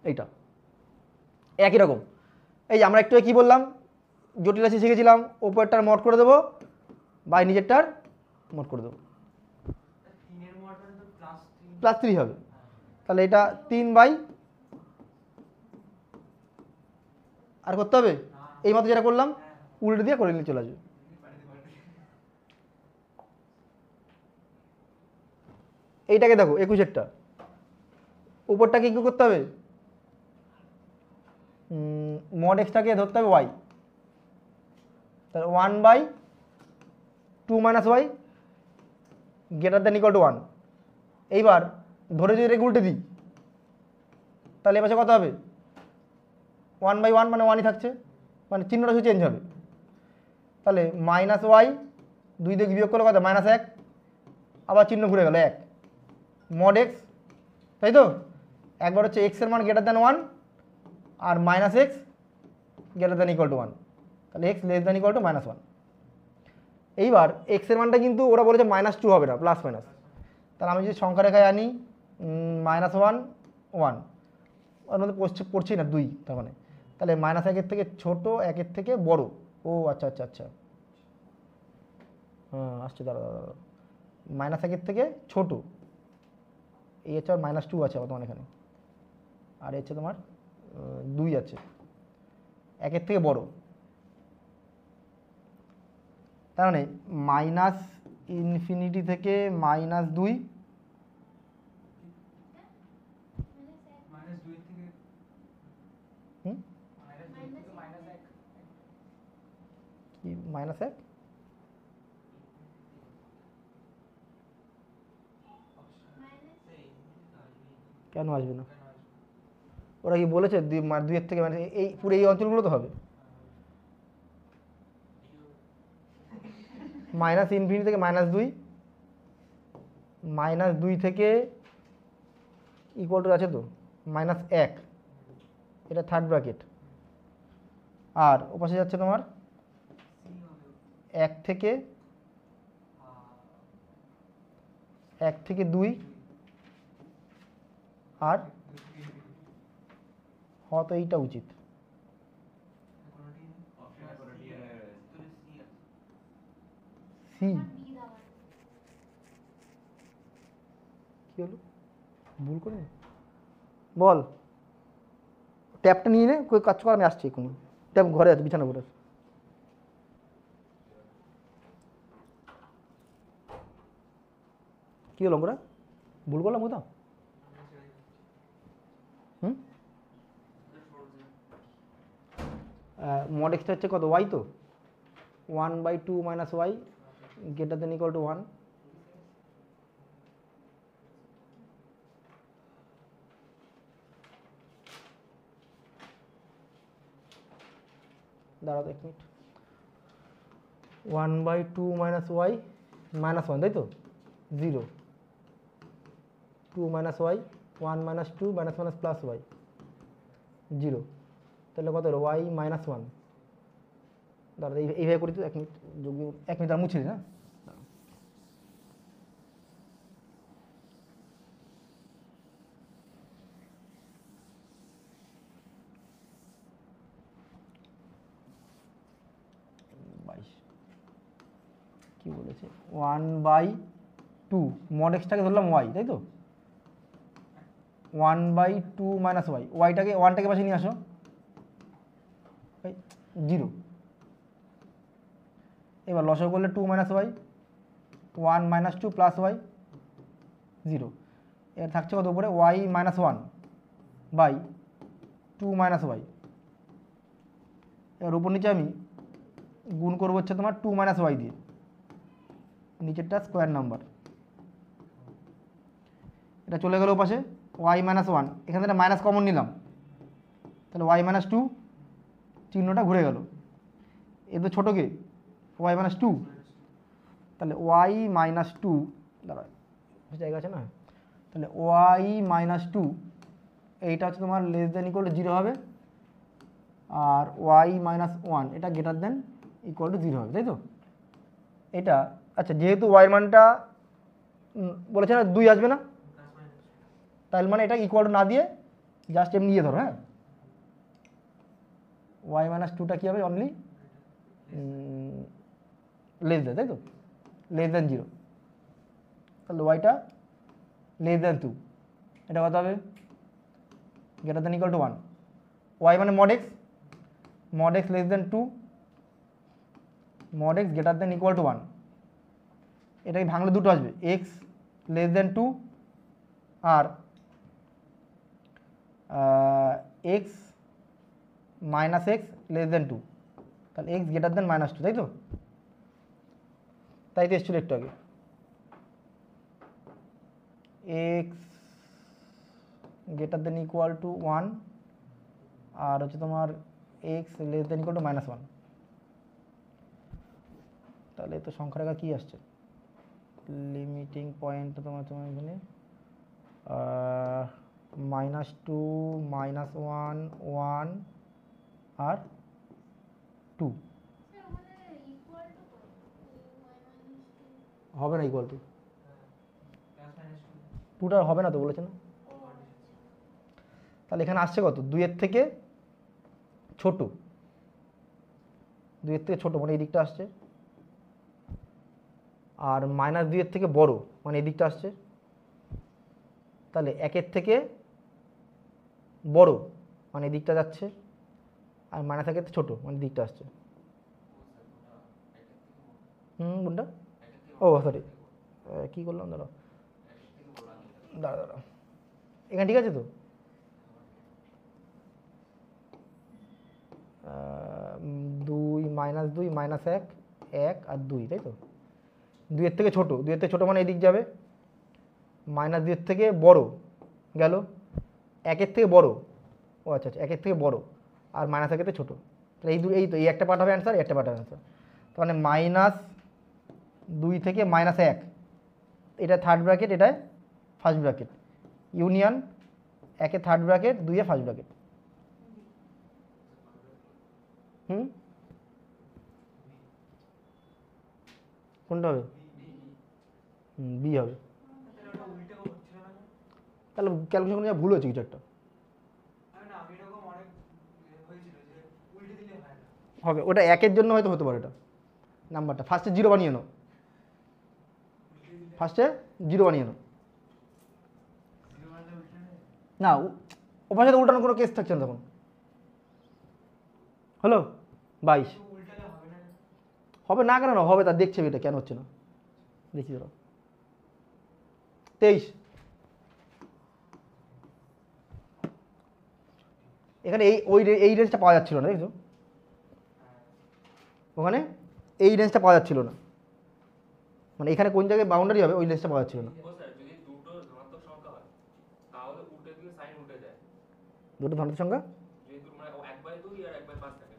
এইটা একই রকম। এই যে আমরা একটু কি বললাম, জটিল রাশি শিখেছিলাম, ওপরটার মড করে দেবো বা নিচেরটার মড করে দেবো, +3 হবে, তাহলে এটা 3/, আর করতে হবে এই মতো যেটা করলাম, উল্টে দিয়ে করে নিয়ে চলে আসবে। এইটাকে দেখো 21-এরটা, উপরটাকে কি করতে হবে, মড এক্সটাকে ধরতে হবে y, তাহলে 1/2 - y > 1। এইবার ধরে যদি এটাকে উল্টে দিই, তাহলে এপাশে কত হবে, 1/1 মানে 1ই থাকছে, মানে চিহ্নটা শুধু চেঞ্জ হবে, তাহলে -y 2 দিয়ে বিয়োগ করলে কত, -1, আবার চিহ্ন ঘুরে গেল 1, মড x, তাই তো। একবার হচ্ছে x এর মান > 1 আর -x > 1, তাহলে x > -1। এইবার x এর মানটা কিন্তু ওরা বলেছে -2 হবে না, প্লাস মাইনাস, তাহলে আমি যদি সংখ্যা রেখায় আনি -1 1, ওর মধ্যে পড়ছেই না 2, তার মানে তাহলে -1 থেকে ছোট, 1 থেকে বড়, ও আচ্ছা আচ্ছা আচ্ছা, হ্যাঁ আসছে, দাঁড়া -1 থেকে ছোট, এই হচ্ছে -2 আছে তোমার এখানে, আর হচ্ছে তোমার 2 আছে, 1 থেকে বড়, তার মানে -∞ থেকে -2, কি -1, কেন আসবে না, ওরা কি বলেছে 2 থেকে, মানে এই পুরো এই অঞ্চলগুলো তো হবে, -∞ থেকে -2, -2 থেকে = আছে তো -1, এটা থার্ড ব্র্যাকেট, আর ওপাশে যাচ্ছে তোমার 1 থেকে 2, আর হয়তো এইটা উচিত, সি কী হলো, ভুল করে বল, ট্যাপটা নিয়ে নে, কই কাজ কর, আমি আসছি এক্ষুনি। ট্যাপ ঘরে আছে, বিছানা করে আছে। কী হলো অঙ্কটা, ভুল করলাম কোথাও? মড এক্সটা হচ্ছে কত, ওয়াই তো, 1/2 minus Y greater than equal to 1। দাঁড়াও 1 মিনিট, 1/2 মাইনাস ওয়াই মাইনাস 1, তাই তো, 0, 2 minus Y, 1 minus 2 minus minus plus Y 0, তাহলে কত হলো ওয়াই মাইনাস 1। দাঁড়া এইভাবে করি তো, 1 মিনিট, 1 মিনিট আর মুছিলি না। কি বলেছে, 1/2 মড এক্সটাকে ধরলাম ওয়াই, তাই তো, 1/2 মাইনাস ওয়াই, ওয়ানটাকে পাশে নিয়ে আসো, 0। এবার লসাগু করলে 2 minus Y, 1 minus 2 plus Y 0। এর থাকছে কত উপরে, ওয়াই মাইনাস 1/2 মাইনাস ওয়াই। এবার উপর নিচে আমি গুণ করবো হচ্ছে তোমার 2 মাইনাস ওয়াই দিয়ে, নিচেরটা স্কোয়ার নাম্বার, এটা চলে গেল পাশে, ওয়াই মাইনাস 1, এখান থেকে মাইনাস কমন নিলাম, তাহলে ওয়াই মাইনাস 2, চিহ্নটা ঘুরে গেল। এ তো ছোটোকে ওয়াই মাইনাস 2, তাহলে ওয়াই মাইনাস 2, দাঁড়া জায়গা আছে না, তাহলে ওয়াই মাইনাস 2 এইটা হচ্ছে তোমার লেস দেন ইকুয়াল টু 0 হবে, আর ওয়াই মাইনাস 1 এটা গ্রেটার দেন ইকুয়াল টু 0 হবে, তাই তো। এটা আচ্ছা, যেহেতু ওয়াই মানটা বলেছে না 2 আসবে না, তাহলে মানে এটা ইকুয়াল টু না দিয়ে জাস্ট এমনি দিয়ে ধরো, হ্যাঁ, ওয়াই মাইনাস 2টা কী হবে, অনলি লেস দেন, তাই তো, লেস দেন 0, তাহলে ওয়াইটা লেস দেন 2, এটা কত হবে, greater than equal to 1, Y মানে mod x less than 2, mod x greater than equal to 1, এটাকে ভাঙলে দুটো আসবে, এক্স লেস দেন 2 আর x minus x less than 2, তাহলে এক্স গ্রেটার দেন মাইনাস 2, তাই তো, তাই তো এসেছিল একটু আগে, x greater than equal to 1 আর হচ্ছে তোমার এক্স লেস দেন ইকুয়াল টু মাইনাস 1, তাহলে তো সংখ্যা রেখা কী আসছে, লিমিটিং পয়েন্ট তোমার এখানে -2 -1 1 আর 2 হবে না, ইকুয়াল টু 2টা হবে না তো বলেছে না, তাহলে এখানে আসছে কত, 2-এর থেকে ছোট, 2-এর থেকে ছোট মানে এই দিকটা আসছে, আর -2-এর থেকে বড় মানে এই দিকটা আসছে, তাহলে 1-এর থেকে বড় মানে এই দিকটা যাচ্ছে, আর -1-এর থেকে ছোট মানে দিকটা আসছে। কোনটা, ও সরি কী করলাম, দাঁড়াও দাঁড়াও, এখানে ঠিক আছে তো, -2 -1 1 আর 2, তাই তো, 2-এর থেকে ছোট, 2-এর থেকে ছোটো মানে এদিক যাবে, -2-এর থেকে বড় গেল, 1-এর থেকে বড়, ও আচ্ছা আচ্ছা 1-এর থেকে বড় আর -1-এর থেকে ছোটো, তাহলে এই তো এই একটা পার্ট হবে অ্যান্সার, একটা পার্ট হবে অ্যান্সার, তাহলে -2 থেকে -1, এটা থার্ড ব্র্যাকেট, এটা ফার্স্ট ব্র্যাকেট, ইউনিয়ন 1-এ থার্ড ব্র্যাকেট 2-এ ফার্স্ট ব্র্যাকেট, কোনটা হবে, বি হবে, তাহলে ক্যালকুলেশন কোনো ভুল হচ্ছে কিছু একটা, হবে ওটা 1-এর জন্য হয়তো হতে পারে, এটা নাম্বারটা ফার্স্টে 0 বানিয়ে নাও, ফার্স্টে 0 বানিয়ে নাও, না, ওপাশে তো উল্টানোর কোনো কেস থাকছে না তখন। হলো 22 হবে না, কেন না হবে, তা দেখছে এটা কেন হচ্ছে না, দেখি ধরো 23। এখানে এই রেঞ্জটা পাওয়া যাচ্ছিল না, দেখছো ওখানে এই রেঞ্জটা পাওয়া যাচ্ছিল না, মানে এখানে কোন জায়গায় বাউন্ডারি হবে ওই রেঞ্জটা পাওয়া যাচ্ছিল না। দুটো ধনাত্মক সংখ্যা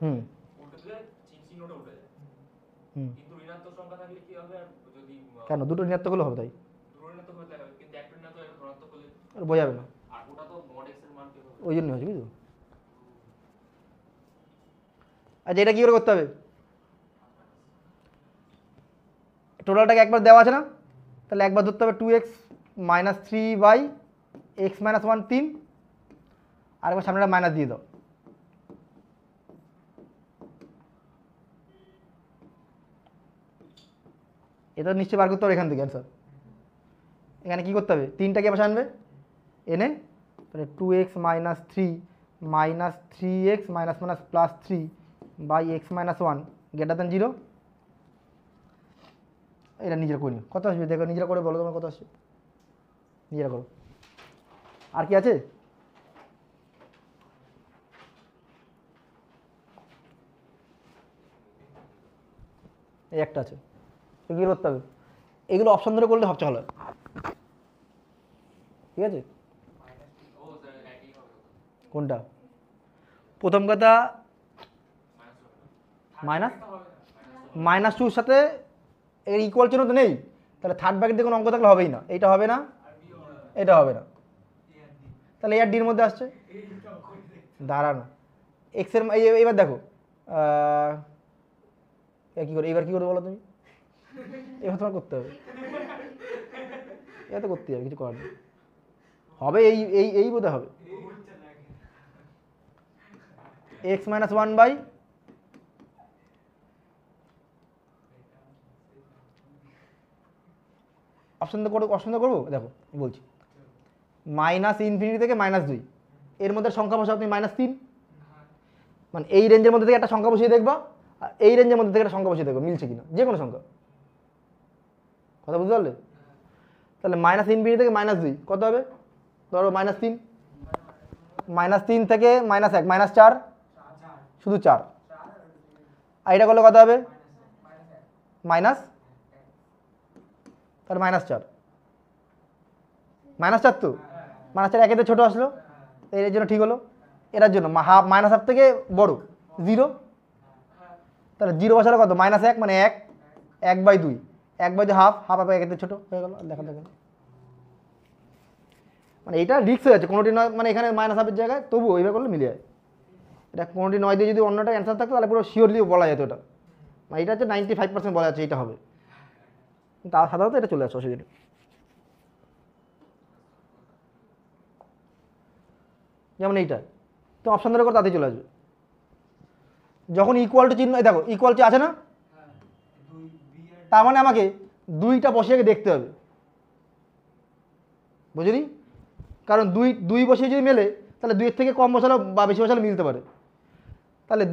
হুম হুম কেন দুটো ঋণাত্মক হলে হবে, তাই বোঝাবে না, ওই জন্য হচ্ছে বুঝলো। আচ্ছা এটা কি করে করতে হবে, টোটালটাকে একবার দেওয়া আছে না, তাহলে একবার ধরতে হবে 2x - 3/x - 1 3, আর একবার সামনেটা মাইনাস দিয়ে দাও। এটা নিশ্চয়ই বার করতে হবে এখান থেকে অ্যান্সার। এখানে কি করতে হবে, 3টাকে পাশে আনবে এনে, তাহলে 2x - 3 - 3x - +3/x - 1 > 0। এটা নিজেরা করে নিও, কত আসবে দেখো, নিজেরা করে বলো তোমার কত আসছে, নিজেরা করো। আর কি আছে, এই একটা আছে, কি করতে হবে, এগুলো অপশন ধরে করলে সবচেয়ে ভালো হয়, ঠিক আছে। কোনটা, প্রথম কথা -2 সাথে এর ইকুয়াল চিহ্ন তো নেই, তাহলে থার্ড ব্র্যাকেট দিয়ে কোনো অঙ্ক থাকলে হবেই না, এইটা হবে না, এটা হবে না, তাহলে এর ডির মধ্যে আসছে, দাঁড়া না এক্সের, এইবার দেখো কি করে, এইবার কি করে বলো তুমি, এবার তোমার করতে হবে, এটা তো করতেই হবে, কিছু করার নেই, হবে এই এই এই বোধহয় হবে x - 1/, অপশন তো করবো, দেখো বলছি -∞ থেকে -2, এর মধ্যে সংখ্যা বসাও তুমি -3, মানে এই রেঞ্জের মধ্যে থেকে একটা সংখ্যা বসিয়ে দেখবা, আর এই রেঞ্জের মধ্যে থেকে একটা সংখ্যা বসিয়ে দেখবা মিলছে কিনা, যে কোনো সংখ্যা, কথা বুঝতে পারলে। তাহলে -∞ থেকে -2 কত হবে, ধরো -3, -3 থেকে -1 -4, শুধু 4, আর এটা করলে কত হবে মাইনাস, তাহলে -4, -4 তো -4 একেতে ছোট আসলো, এর জন্য ঠিক হলো, এটার জন্য -1/2 থেকে বড় 0, তাহলে 0 বসালে কত -1, মানে 1/2, 1/2 হাফ একেতে ছোট হয়ে গেল, দেখা দেখেন, মানে এটা রিস্ক হয়ে যাচ্ছে, কোনোটি নয়, মানে এখানে -1/2 জায়গায় তবু ওইভাবে করলে মিলে যায়, এটা কোনোটি 9 দিয়ে যদি অন্যটা অ্যান্সার থাকতো তাহলে পুরো শিওরলি বলা যেত ওটা, মানে এটা হচ্ছে 95% বলা যাচ্ছে এটা হবে, তা সাধারণত এটা চলে আসে অসুবিধা। যেমন এইটা তো অপশন ধরে করে তাতেই চলে আসবে, যখন ইকুয়াল টু চিহ্ন, দেখো ইকুয়াল টু আছে না, তার মানে আমাকে 2টা বসিয়ে দেখতে হবে, বুঝলি, কারণ 2 বসিয়ে যদি মেলে তাহলে 2 এর থেকে কম বসালো বা বেশি বসালো মিলতে পারে, তাহলে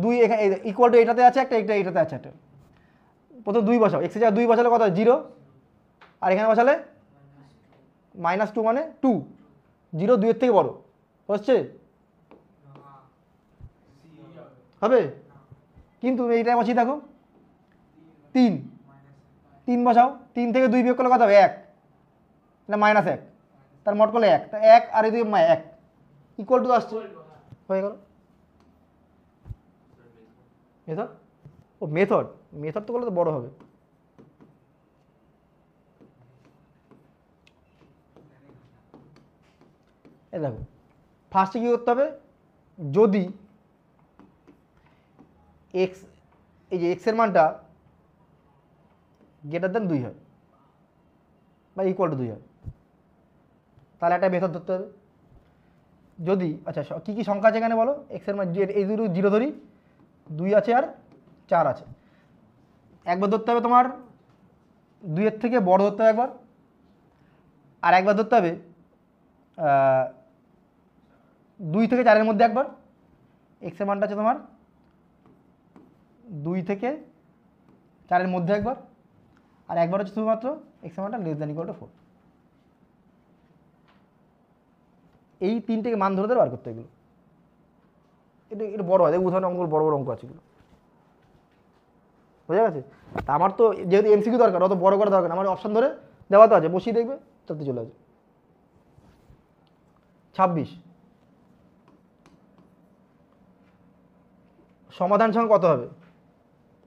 2 এখানে ইকুয়াল টু এটাতে আছে একটা, এটাতে আছে একটা, প্রথম 2 বসাও, এক্সের জায়গায় 2 বসালে কত 0, আর এখানে বসালে -2 মানে 2, 0 2 এর থেকে বড় হচ্ছে, হবে, কিন্তু এইটা বসিয়ে দেখো 3 বসাও, 3 থেকে 2 বিয়োগ করলে কত হবে 1, না -1, তার মোট করলে 1, তা 1 আর এই 2 1 ইকুয়াল টু আসছে, হয়ে গেল মেথড। ও মেথড তো করলে তো বড় হবে, এই দেখো ফার্স্টে কী করতে হবে, যদি এক্স, এই যে এক্সের মানটা > 2 হয় বা ইকুয়াল টু 2 হয়, তাহলে একটা মেথড ধরতে হবে, যদি আচ্ছা কী কী সংখ্যা আছে এখানে বলো, এক্সের মান এই দুটো 0 ধরি, 2 আছে আর 4 আছে, একবার ধরতে হবে তোমার 2 এর থেকে বড় ধরতে হবে একবার, আর একবার ধরতে হবে 2 থেকে 4-এর মধ্যে একবার, এক্সের মানটা আছে তোমার 2 থেকে 4-এর মধ্যে একবার, আর একবার হচ্ছে শুধুমাত্র এক্সের মানটা লেস দ্যান ইকুয়াল টু 4। এই তিনটেকে মান ধরে ধরে বার করতে এগুলো। এটা বড় হয়, উদাহরণ অঙ্কগুলো বড় বড় অঙ্ক আছে এগুলো, বোঝা গেছে? তা আমার তো যেহেতু এমসিকিউ দরকার, অত বড় করা দরকার, আমার অপশন ধরে দেওয়া তো আছে, বসিয়ে দেখবে তাতে চলে আসবে। 26 সমাধান সংখ্যা কত হবে,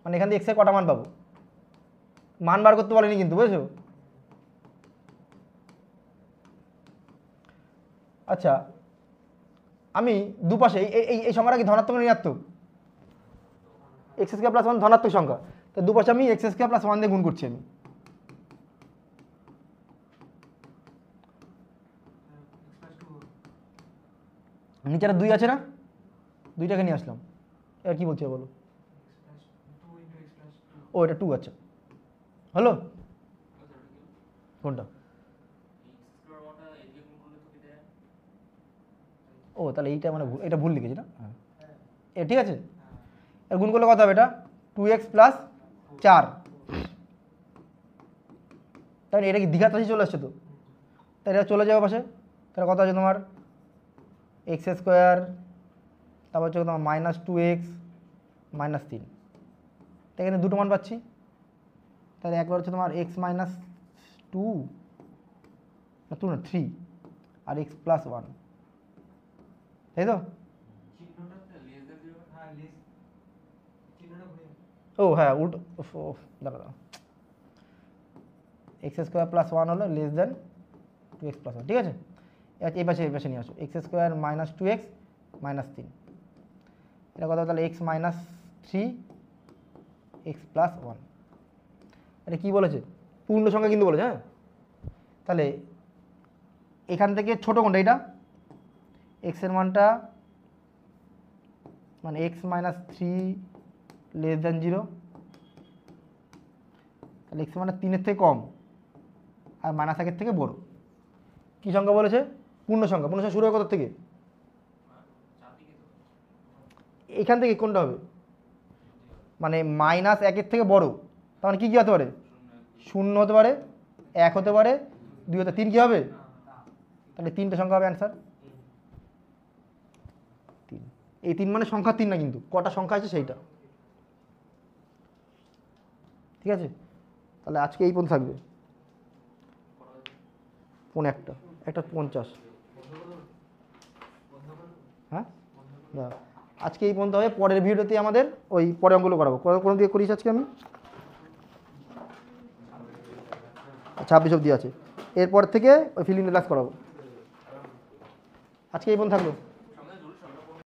মানে এখান থেকে এক্সের কটা মান পাবো, মান বার করতে বলেনি কিন্তু, বুঝেছো? আচ্ছা, আমি দুপাশে এই সংখ্যাটা কি ধনাত্মক না ঋণাত্মক? এক্স স্কয়ার প্লাস 1 ধনাত্মক সংখ্যা, তো দুপাশে আমি এক্স স্কয়ার প্লাস 1 দিয়ে গুণ করছি আমি। নিচের 2 আছে না, 2টাকে নিয়ে আসলাম, এবার কি বলছে বলো? ও এটা 2, আচ্ছা হলো। কোনটা? ও তাহলে এইটা মানে এটা ভুল লিখেছি না, হ্যাঁ এ ঠিক আছে। এর গুণ করলে কত হবে, এটা 2x প্লাস 4, তাহলে এটা কি দ্বিঘাত রাশি চলে আসছে তো, তাহলে এটা চলে যাবে পাশে, তাহলে কত আছে তোমার এক্স স্কোয়ার, তারপর হচ্ছে তোমার -2x -3, এখানে দুটো মান পাচ্ছি, তাহলে একবার হচ্ছে তোমার x -2 না 2 না 3 আর x প্লাস 1, তাই তো? ও হ্যাঁ উল্টো, দাঁড়া এক্স স্কোয়ার প্লাস 1 হলো লেস দেন 2x প্লাস 1, ঠিক আছে? এই পাশে নিয়ে আসো, এক্স স্কোয়ার -2x -3, এটা কত, তাহলে x -3 x প্লাস 1, এটা কী বলেছে, পূর্ণ সংখ্যা কিন্তু বলেছে, হ্যাঁ। তাহলে এখান থেকে ছোট কোনটা, এটা এক্সের মানটা মানে x -3 লেস দেন 0, তাহলে এক্সের মানটা 3-এর থেকে কম আর -1-এর থেকে বড়। কী সংখ্যা বলেছে, পূর্ণ সংখ্যা। পূর্ণ সংখ্যা শুরু হয় কত থেকে, এখান থেকে কোনটা হবে, মানে -1-এর থেকে বড়, তার মানে কী কী হতে পারে, 0 হতে পারে, 1 হতে পারে, 2 হতে, 3 কী হবে, তাহলে 3টে সংখ্যা হবে অ্যান্সার 3। এই 3 মানে সংখ্যা 3 না, কিন্তু কটা সংখ্যা আছে সেইটা, ঠিক আছে? তাহলে আজকে এই পর্যন্ত থাকবে, 1:50 হ্যাঁ দাঁড়া, আজকে এই পর্যন্ত হবে। পরের ভিডিওতে আমাদের ওই পরে অঙ্কগুলো করাবো। কোনো দিকে করিস আজকে আমি 26 অবধি আছে, এরপর থেকে ওই ফিলিং ক্লাস করাবো। আজকে এই পর্যন্ত থাকলো।